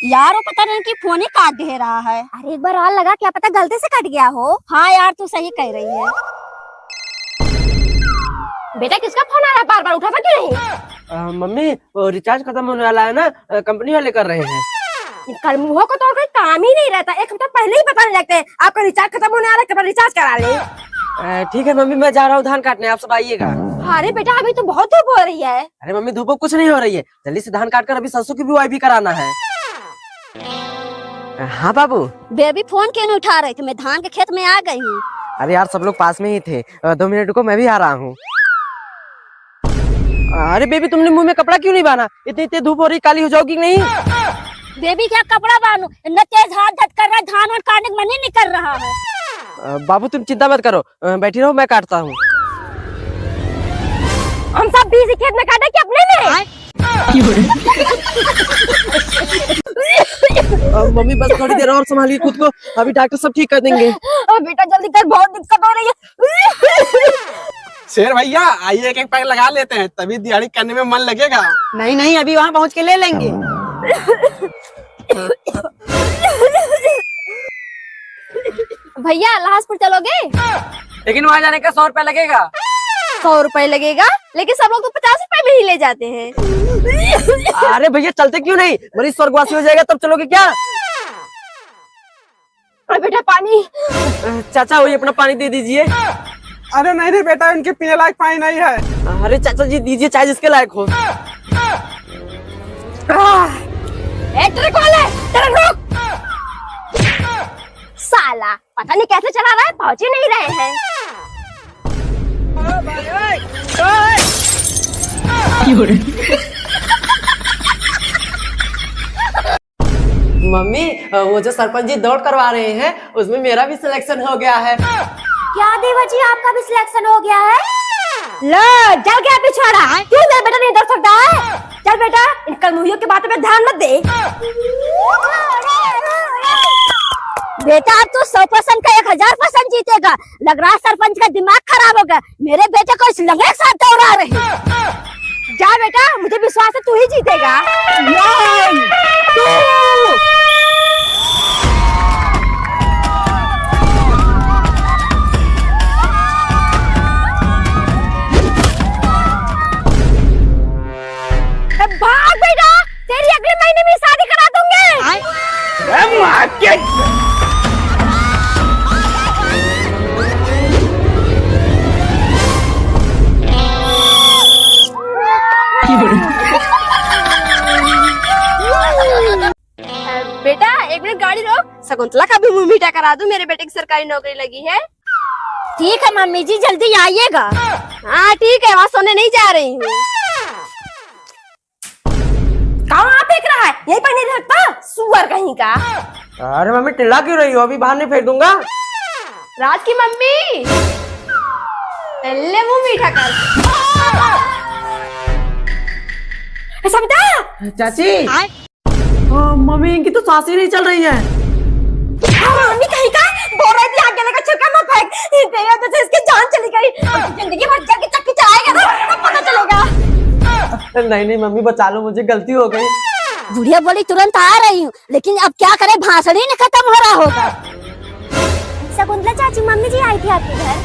यार वो पता नहीं कि फोन ही काट दे रहा है। अरे एक बार और लगा, क्या पता गलती से कट गया हो। हाँ यार तू सही कह रही है। बेटा किसका फोन आ रहा है, बार बार उठाता क्यों नहीं? मम्मी वो रिचार्ज खत्म होने वाला है ना, कंपनी वाले कर रहे हैं। कल मुँह को तो कोई काम ही नहीं रहता, एक हफ्ता पहले ही बताने लगते हैं आपका रिचार्ज खत्म होने आ रहा है, रिचार्ज करा ले। ठीक है मम्मी, मैं जा रहा हूँ धान काटने, आप सब आइएगा। अरे बेटा अभी तो बहुत धूप हो रही है। अरे मम्मी धूप कुछ नहीं हो रही है, जल्दी से धान काट कर अभी सरसों की बुआई भी कराना है। हाँ बाबू। बेबी फोन क्यों नहीं उठा रहे थे? मैं धान के खेत में आ गई हूँ। अरे यार सब लोग पास में ही थे, 2 मिनट रुको मैं भी आ रहा हूँ। अरे बेबी तुमने मुंह में कपड़ा क्यों नहीं बांधा? इतनी धूप हो रही, काली हो जाओगी नहीं? बेबी क्या कपड़ा बांधू? इतना तेज हाथ धट कर रहा है, धान वान काटने का मन ही नहीं कर रहा है। बाबू तुम चिंता मत करो, बैठी रहो मैं काटता हूँ। हम सब बीस खेत में काटे कि अपने में? मम्मी बस थोड़ी देर और संभालिए खुद को, अभी डॉक्टर सब ठीक कर देंगे। बेटा जल्दी कर, बहुत दिक्कत हो रही है। शेर भैया आइए, एक एक पैक लगा लेते हैं, तभी दिहाड़ी करने में मन लगेगा। नहीं नहीं अभी वहाँ पहुँच के ले लेंगे। भैया लाहौर चलोगे? लेकिन वहाँ जाने का 100 रुपया लगेगा। 100 रुपए लगेगा, लेकिन सब लोग तो 50 रुपए में ही ले जाते हैं। अरे भैया चलते क्यों नहीं? मरीज स्वर्गवासी हो जाएगा तब चलोगे क्या? अरे बेटा पानी। चाचा वही अपना पानी दे दीजिए। अरे नहीं रे बेटा, इनके पीने लायक पानी नहीं है। अरे चाचा जी दीजिए चाय जिसके लायक हो। ट्रक वाले ट्रक रुक। साला पता नहीं कैसे चला रहा है, पहुंच ही नहीं रहे हैं। मम्मी वो जो सरपंच जी दौड़ करवा रहे हैं उसमें मेरा भी सिलेक्शन हो गया है। क्या देवा जी आपका भी सिलेक्शन हो गया है? लो चल गया पिछवाड़ा, क्यों दे बेटा नहीं दौड़ सकता है? चल बेटा इन कलमुहियों की बातों पे ध्यान मत दे। बेटा अब तू 100% का 1000% जीतेगा। लग रहा है सरपंच का दिमाग खराब हो गया, मेरे बेटे को इस लंगड़े के साथ दौड़ा रहे। जा बेटा मुझे विश्वास है तू ही जीतेगा। भाग बेटा, तेरी अगले महीने में शादी करा दूंगे। बेटा एक मिनट गाड़ी रोक, शकुंतला का भी मुंह मीठा करा दूं, मेरे बेटे की सरकारी नौकरी लगी है। ठीक है मम्मी जी जल्दी आइएगा। हाँ ठीक है, वहाँ सोने नहीं जा रही हूँ। कहाँ फेंक रहा है, यहीं पर नहीं रखता सुअर कहीं का। अरे मम्मी टिल्ला क्यों रही हो? अभी बाहर नहीं फेंक दूंगा। राज की मम्मी ले मुंह मीठा कर। सविता चाची मम्मी इनकी तो सांस ही नहीं चल रही है। मम्मी कहीं का बोल रही थी आगे लगा छिलका मत फेंक, तेरी वजह से इसकी जान चली गई। जिंदगी भर जग चक्की चलाएगा ना तब पता चलेगा। नहीं नहीं मम्मी बचा लो, मुझे गलती हो गई। बुढ़िया बोली तुरंत आ रही हूँ, लेकिन अब क्या करे, भाषण ही नहीं खत्म हो रहा होगा। शकुंतला चाची मम्मी जी आई थी आपके घर?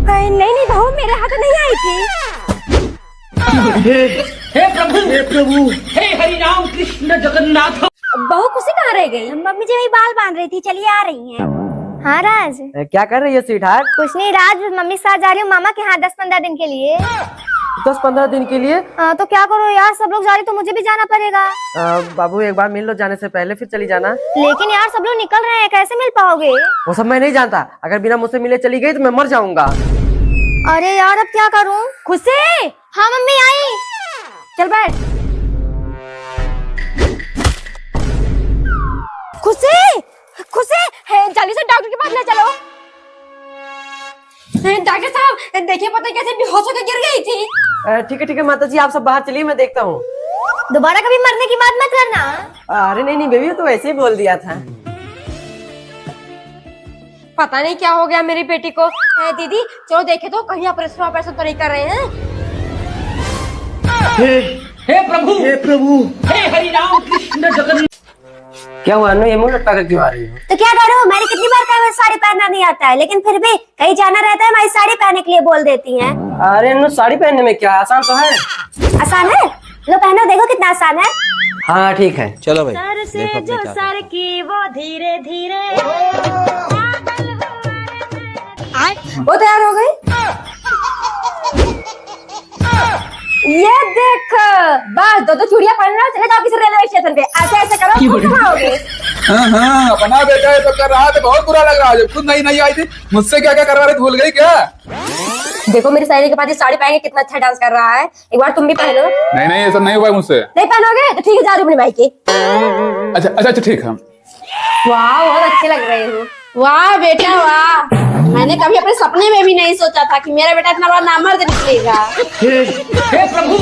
नहीं नहीं बहू मेरे हाथ नहीं आई थी। हे प्रभु हे हरि राम कृष्ण जगन्नाथ। बहू खुशी कहाँ रह गई? मम्मी जी वही बाल बांध रही थी, चलिए आ रही हैं। हाँ राज। क्या कर रही है स्वीटहार्ट? कुछ नहीं राज, मम्मी साथ जा रही हूँ मामा के यहाँ 10-15 दिन के लिए। 10-15 दिन के लिए? तो क्या करो यार, सब लोग जा रहे तो मुझे भी जाना पड़ेगा। बाबू एक बार मिल लो जाने से पहले, फिर चली जाना। लेकिन यार सब लोग निकल रहे हैं, कैसे मिल पाओगे? वो सब मैं नहीं जानता, अगर बिना मुझसे मिले चली गई तो मैं मर जाऊंगा। अरे यार अब क्या करूँ? खुशी। हाँ मम्मी आई, चल बैठ। खुशी खुशी जल्दी से डॉक्टर के पास ले चलो। डॉक्टर साहब देखिए पता कैसे बेहोश होकर गिर गई थी। ठीक है माता जी, आप सब बाहर चलिए मैं देखता हूँ। दोबारा कभी मरने की बात मत करना। अरे नहीं बेबी, तो ऐसे ही बोल दिया था। पता नहीं क्या हो गया मेरी बेटी को। दीदी चलो देखे तो कहीं ऑपरेशन तो नहीं कर रहे हैं। हे प्रभु हे हरि राम कृष्ण जगन्नाथ। क्या हुआ अनु, ये मुंह लटका कर क्यों आ रही हो? तो क्या करूँ, मैंने कितनी बार कहा साड़ी पहनना नहीं आता है, लेकिन फिर भी कहीं जाना रहता है हमारी साड़ी पहनने के लिए बोल देती हैं। अरे अनु साड़ी पहनने में क्या आसान तो है। आसान है, लो पहनो, देखो कितना आसान है। हाँ ठीक है। चलो भाई सर से जो सर की वो धीरे धीरे वो तैयार हो गई। ये देख, बस दो चूड़ियां पहन लो, चले जाओ किसी रेलवे स्टेशन पे, ऐसे ऐसे करो, खुद घुमाओगे। हाँ अपना बेटा ये सब कर रहा है तो बहुत बुरा लग रहा है। जब खुद नहीं आई थी मुझसे क्या क्या करवा रही, भूल गई क्या? देखो मेरी सहेली के पास ये साड़ी पहन के कितना अच्छा डांस कर रहा है, एक बार तुम भी पहनो। नहीं ये सब नहीं हुआ मुझसे। नहीं पहनोगे तो ठीक है, जा रही हूँ अपने भाई के। अच्छा ठीक है। वाह बहुत अच्छे लग रहे हो। वाह बेटा वाह, मैंने कभी अपने सपने में भी नहीं सोचा था कि मेरा बेटा इतना बड़ा नामर्द निकलेगा। हे प्रभु,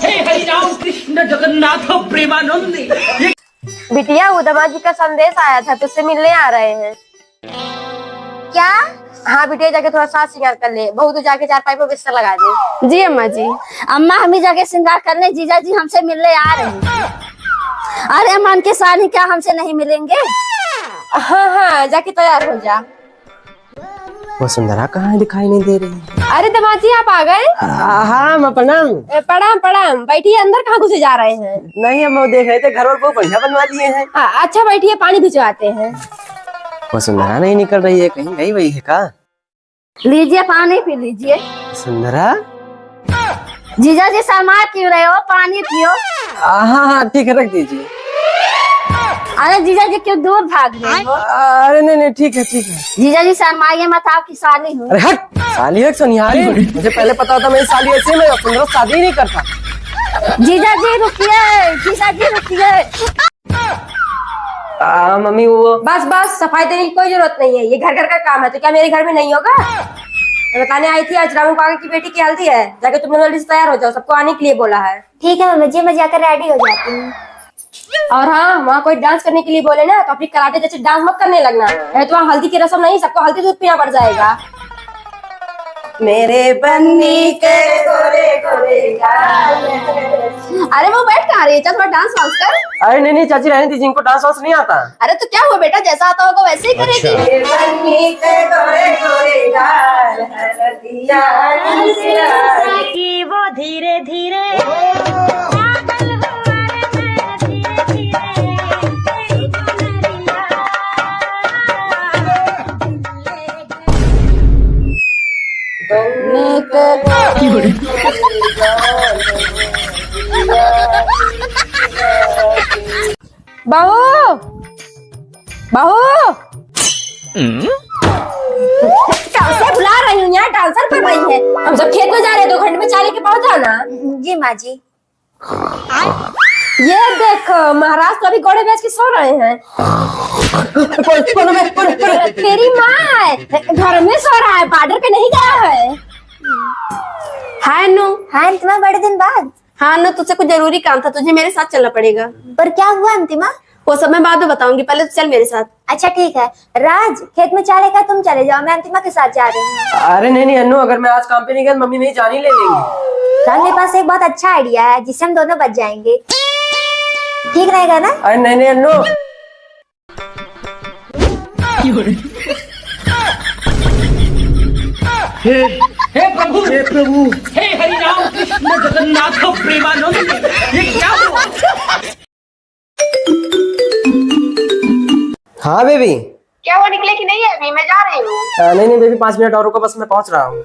हे हरि राम कृष्ण जगन्नाथ प्रेमानंद। बिटिया उदमा जी का संदेश आया था, तुझसे मिलने आ रहे हैं। क्या? हाँ बिटिया, जाके थोड़ा साथ श्रृंगार कर ले, बहू तो जाके चारपाई पर बिस्तर लगा दे। जी अम्मा जी। अम्मा हम ही जाके श्रृंगार करने जीजा जी हमसे मिलने आ रहे हैं। अरे अम्मा के सानी क्या हमसे नहीं मिलेंगे? हाँ जाके तैयार हो जा। वसुंधरा कहाँ दिखाई नहीं दे रही? अरे दमाजी आप आ गए? हाँ मैं प्रणाम। प्रणाम प्रणाम, बैठिए, अंदर कहाँ घुसे जा रहे हैं? नहीं हम वो देख रहे थे, घर और बहुत बढ़िया बनवा लिए हैं। अच्छा बैठिए, पानी भिजवाते हैं। वसुंधरा नहीं निकल रही है, कहीं गई वही है का? लीजिए पानी पी लीजिए। वसुंधरा जीजा जी शर्मा क्यों रहे हो, पानी पियो। हाँ ठीक है, रख दीजिए। अरे जीजा जी क्यों दूर भाग रहे हो? अरे नहीं ठीक है। जीजा जी शर्माइए मत, आपकी साली हूँ। अरे हट, साली है सनिहारी? मुझे पहले पता होता मेरी साली ऐसी है, मैं वसुंधरा शादी ही नहीं करता। जीजा जी रुकिए, जीजा जी रुकिए। मम्मी वो बस सफाई देने की कोई जरूरत नहीं है, ये घर का काम है, तो क्या मेरे घर में नहीं होगा? मैं बताने आई थी आज रामू काका की बेटी की हल्दी है, जाके तुम लोग जल्दी से तैयार हो जाओ, सबको आने के लिए बोला है। ठीक है मम्मी जी, मैं जाकर रेडी हो जाती हूँ। और हाँ, वहाँ कोई डांस करने के लिए बोले ना तो अपनी कराटे जैसे डांस मत करने लगना, तो वहाँ हल्दी की रस्म नहीं, सबको हल्दी दूध पीना पड़ जाएगा। मेरे बन्नी के गोरे गोरे गाल। अरे वो बैठ कहाँ रही है, चल थोड़ा डांस वांस कर। अरे नहीं चाची रहने दीजिए, इनको डांस वांस नहीं आता। अरे तो क्या हुआ बेटा, जैसा आता होगा वैसे ही करेगी। मेरे बन्नी के गोरे गोरे गाल, हल्दिया की वो धीरे धीरे बहू कैसे बुला रही हूँ, यहाँ डांसर कर रही है। हम सब खेत में जा रहे हैं, 2 घंटे में चाले के पहुंच जाना। जी माँ जी। ये देख महाराज तो अभी घोड़े बेच के सो रहे हैं। तेरी माँ घर में सो रहा है, बॉर्डर पे नहीं गया है। हाय नु। हाय अंतिमा, बड़े दिन बाद। हाँ नु, तुझसे कुछ जरूरी काम था, तुझे मेरे साथ चलना पड़ेगा। पर क्या हुआ अंतिमा? वो सब मैं बाद में बताऊंगी, पहले तो चल मेरे साथ। अच्छा ठीक है। राज खेत में चारे का तुम चले जाओ, मैं अंतिमा के साथ जा रही हूँ। अरे नहीं अन्नू, अगर मैं आज काम पे नहीं गया मम्मी मेरी जान ही ले लेंगी। मेरे पास एक बहुत अच्छा आइडिया है जिससे हम दोनों बच जाएंगे, ठीक रहेगा ना? अरे नहीं अन्नू। हे प्रभु, हे हरि राम कृष्ण जगन्नाथ प्रेमानंद। ये क्या हुआ? हाँ बेबी। क्या वो निकले कि नहीं है अभी? मैं जा रही हूँ। नहीं बेबी, 5 मिनट और रुको, बस मैं पहुंच रहा हूँ।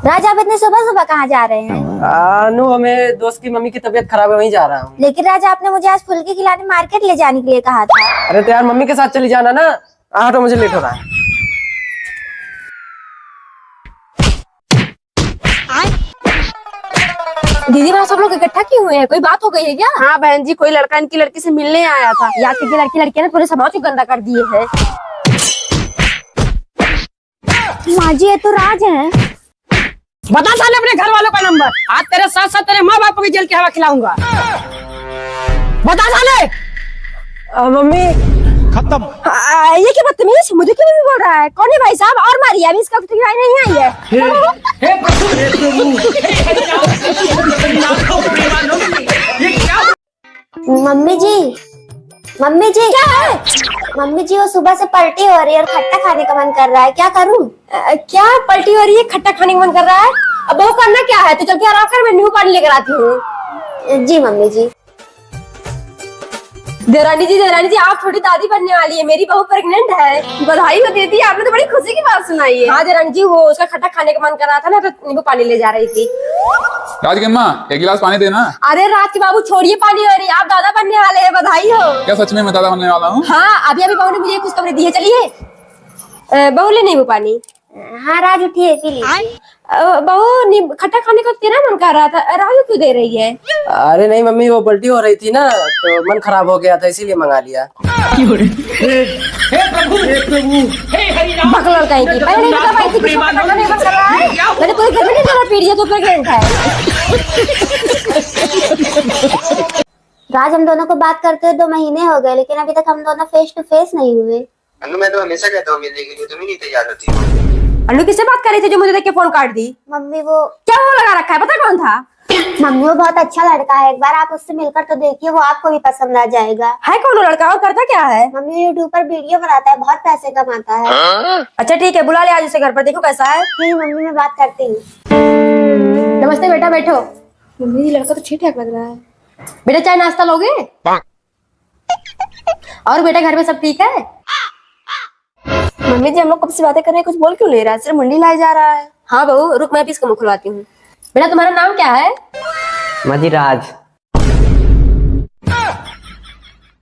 राज आप इतने सुबह सुबह कहाँ जा रहे हैं? अनु हमें दोस्त की मम्मी की तबीयत खराब है, वहीं जा रहा हूँ। लेकिन राजा आपने मुझे आज फुल्की खिलाने मार्केट ले जाने के लिए कहा था। अरे तो यार मम्मी के साथ चली जाना ना, तो मुझे लेट हो रहा है। दीदी वहाँ सब लोग इकट्ठा क्यों हुए हैं, कोई बात हो गई है क्या? हाँ बहन जी, कोई लड़का इनकी लड़की से मिलने आया था। यार की लड़की ने पूरे समाज को गंदा कर दिए है। माँ जी ये तो राज है। बता साले अपने घर वालों का नंबर, आज तेरे साथ साथ तेरे माँ बाप को भी जेल की हवा खिलाऊंगा। बता साले। मम्मी खत्म। ये क्या बदतमीज, मुझे क्यों नहीं बोल रहा है? कौन है भाई साहब? और मारिए, अभी इसका खिलाई नहीं आई है। हे प्रभु, हे हरि राम कृष्ण जगन्नाथ प्रेमानंद। ये क्या? मम्मी जी मम्मी जी क्या है? मम्मी जी वो सुबह से पलटी हो रही है और खट्टा खाने का मन कर रहा है, क्या करूं? क्या पलटी हो रही है, खट्टा खाने का मन कर रहा है? अब वो करना क्या है, तो चल के आराम कर, मैं नींबू पानी लेकर आती हूँ। जी मम्मी जी। देवरानी जी आप थोड़ी दादी बनने वाली है, मेरी बहू प्रेग्नेंट है। बधाई हो दीदी, आपने तो बड़ी खुशी की बात सुनाई है। हाँ देवरानी जी, वो उसका खट्टा खाने का मन कर रहा था ना, तो नींबू पानी ले जा रही थी। राज की अम्मा एक गिलास पानी देना। अरे राज के बाबू छोड़िए पानी वाली, आप दादा बनने वाले हैं, बधाई हो। क्या सच में मैं दादा बनने वाला हूँ? हाँ अभी बहू ने मुझे कुछ खबरें दी है, चलिए बहू ले नींबू पानी। हाँ राज उठिए पी लीजिए। बहू खट्टा खाने का तेरा मन कर रहा था, राजू क्यों दे रही है? अरे नहीं मम्मी, वो पलटी हो रही थी ना, तो मन खराब हो गया था, इसीलिए मंगा लिया। हे प्रभु हे हरि राम बकलोल कहीं की, पहले नहीं बता पाई थी कि खट्टा खाने का मन कर रहा है। मैंने पूरे घर में नहीं डाला, पी लिया तो प्रेग्नेंट है। राज हम दोनों को बात करते हुए 2 महीने हो गए, लेकिन अभी तक हम दोनों फेस टू फेस नहीं हुए। अनु मैं तो हमेशा कहता हूँ मिलने के लिए, तुम ही नहीं तैयार होती हो। अनु किससे बात कर रही थी जो मुझे देख के फोन काट दी? मम्मी वो क्या वो लगा रखा है, पता कौन था? मम्मी वो बहुत अच्छा लड़का है, एक बार आप उससे मिलकर तो देखिए, वो आपको भी पसंद आ जाएगा। है कौन वो लड़का, और करता क्या है? मम्मी यूट्यूब पर वीडियो बनाता है, बहुत पैसे कमाता है। अच्छा ठीक है, बुला ले आज उसे घर पर, देखो कैसा है। ठीक मम्मी मैं बात करती हूँ। नमस्ते बेटा, बैठो। मम्मी ये लड़का तो ठीक ठाक लग रहा है। बेटा चाय नाश्ता लोगे? और बेटा घर में सब ठीक है? मम्मी जी हम लोग कब से बातें कर रहे हैं, कुछ बोल क्यों ले रहा है, सिर्फ मुंडी लाए जा रहा है। हाँ बहू रुक, मैं भी इसका मुंह खुलवाती हूँ। बेटा तुम्हारा नाम क्या है? मजीराज।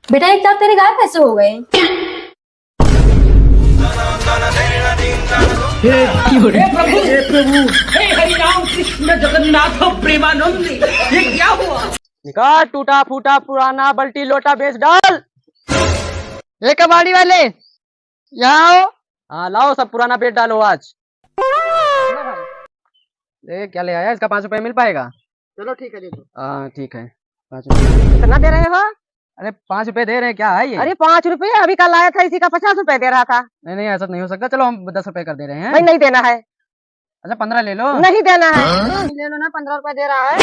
बेटा एक साथ तेरे गायब कैसे हो गए? हे प्रभु हे हरि राम कृष्ण जगन्नाथ प्रेमानंद, ये क्या हुआ? निकाल टूटा फूटा पुराना बल्टी लोटा बेच डाल। ये कबाड़ी वाले यहाँ आओ। हाँ लाओ, सब पुराना बेच डालो आज। ये क्या ले आया, इसका 5 रुपए मिल पाएगा? चलो ठीक है, देखो। हाँ ठीक है, 5 रुपए। कितना दे रहे हो? अरे 5 रुपए दे रहे हैं, क्या है ये? अरे 5 रुपए अभी कल आया था, इसी का 50 रुपए दे रहा था। नहीं नहीं ऐसा नहीं हो सकता, चलो हम 10 रुपए कर दे रहे हैं। नहीं नहीं देना है। अच्छा 15 ले लो। नहीं देना है। ले लो ना, 15 रुपए दे रहा है।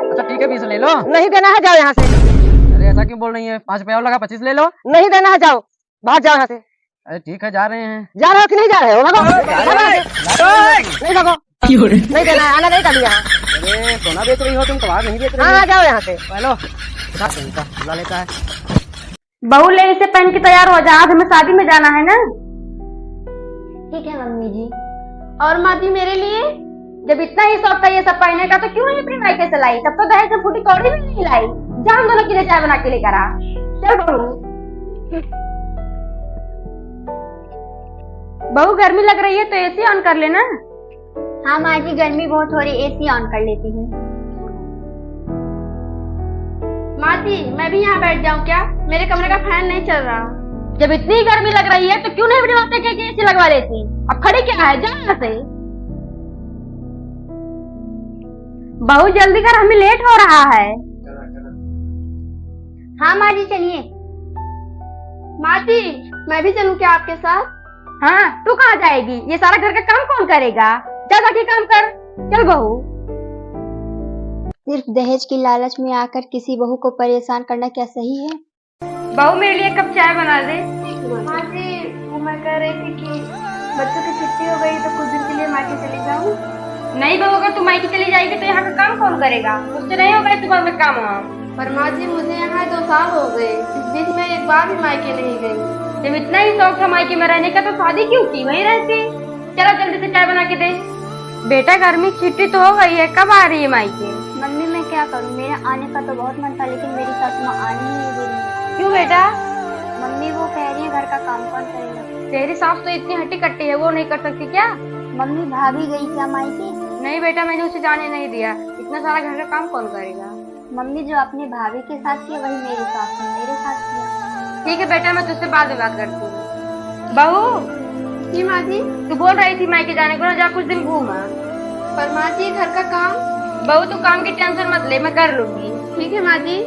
अच्छा ठीक है 20 ले लो। नहीं देना है, जाओ यहाँ से। अरे ऐसा क्यों बोल रही है, 5 रुपए और लगा, 25 ले लो। नहीं देना है, जाओ बाहर जाओ यहाँ से। अरे ठीक है जा रहे हैं। जा रहे हो कि नहीं जा रहे हो? भागो नहीं भागो, नहीं देना है, आना नहीं कर यहाँ। अरे सोना बेच रही हो तुम, तो नहीं बेच रही हो। हाँ जाओ यहाँ से। हेलो बुला लेता है। बहू ले इसे पहन के तैयार हो जा, आज हमें शादी में जाना है ना। ठीक है मम्मी जी। और माँ जी मेरे लिए जब इतना ही शौक था ये सब पहनने का, तो क्यों नहीं अपनी मायके से लाई? तब तो दहेज से फूटी कौड़ी भी नहीं लाई। जा हम दोनों के लिए चाय बना के लेकर आ। चल बहू गर्मी लग रही है तो एसी ऑन कर लेना। हाँ माँ जी गर्मी बहुत हो रही है, एसी ऑन कर लेती हूँ। माँ जी मैं भी यहाँ बैठ जाऊँ क्या? मेरे कमरे का फैन नहीं चल रहा। जब इतनी गर्मी लग रही है तो क्यों नहीं अपने माथे के एसी लगवा लेती? अब खड़ी क्या है, जा यहाँ से। बहू जल्दी कर, हमें लेट हो रहा है। हाँ माँ जी चलिए। माँ जी मैं भी चलूँ क्या आपके साथ? हाँ तू कहाँ जाएगी, ये सारा घर का काम कौन करेगा? जा जाके काम कर, चल बहू। सिर्फ दहेज की लालच में आकर किसी बहू को परेशान करना क्या सही है? बहू मेरे लिए कप चाय बना दे। माँ जी वो मैं कह रही थी कि बच्चों की छुट्टी हो गई तो कुछ दिन के लिए मायके चली जाऊँ। नहीं बहू अगर तू मायके चली जाएगी तो यहाँ का काम कौन करेगा? मुझसे नहीं होगा सुबह में काम। पर माँ जी मुझे यहाँ 2 साल हो गए, इस बीच में एक बार भी मायके नहीं गई। जब इतना ही शौक था मायके में रहने का तो शादी क्यों की, वहीं रहती। चलो जल्दी से चाय बना के दे। बेटा गर्मी की छुट्टी तो हो गई है, कब आ रही है मायके? मम्मी मैं क्या करूँ, मेरा आने का तो बहुत मन था, लेकिन मेरी सासू माँ आने नहीं दे रही। क्यों बेटा? मम्मी वो कह रही है घर का काम कौन करेगा। तेरी सास तो इतनी हट्टी कट्टी है, वो नहीं कर सकती क्या? मम्मी भाभी गई क्या मायके? नहीं बेटा मैंने उसे जाने नहीं दिया, इतना सारा घर का काम कौन करेगा? मम्मी जो अपने भाभी के साथ किया वही मेरे साथ ने मेरे साथ किया। ठीक है बेटा मैं तुझसे बाद में बात करती हूँ। बहू जी माँ जी तू बोल रही थी मायके जाने को ना, जा कुछ दिन घूमा। पर माँ जी घर का काम। बहू तू काम की टेंशन मत ले, मैं कर लूंगी। ठीक है माँ जी।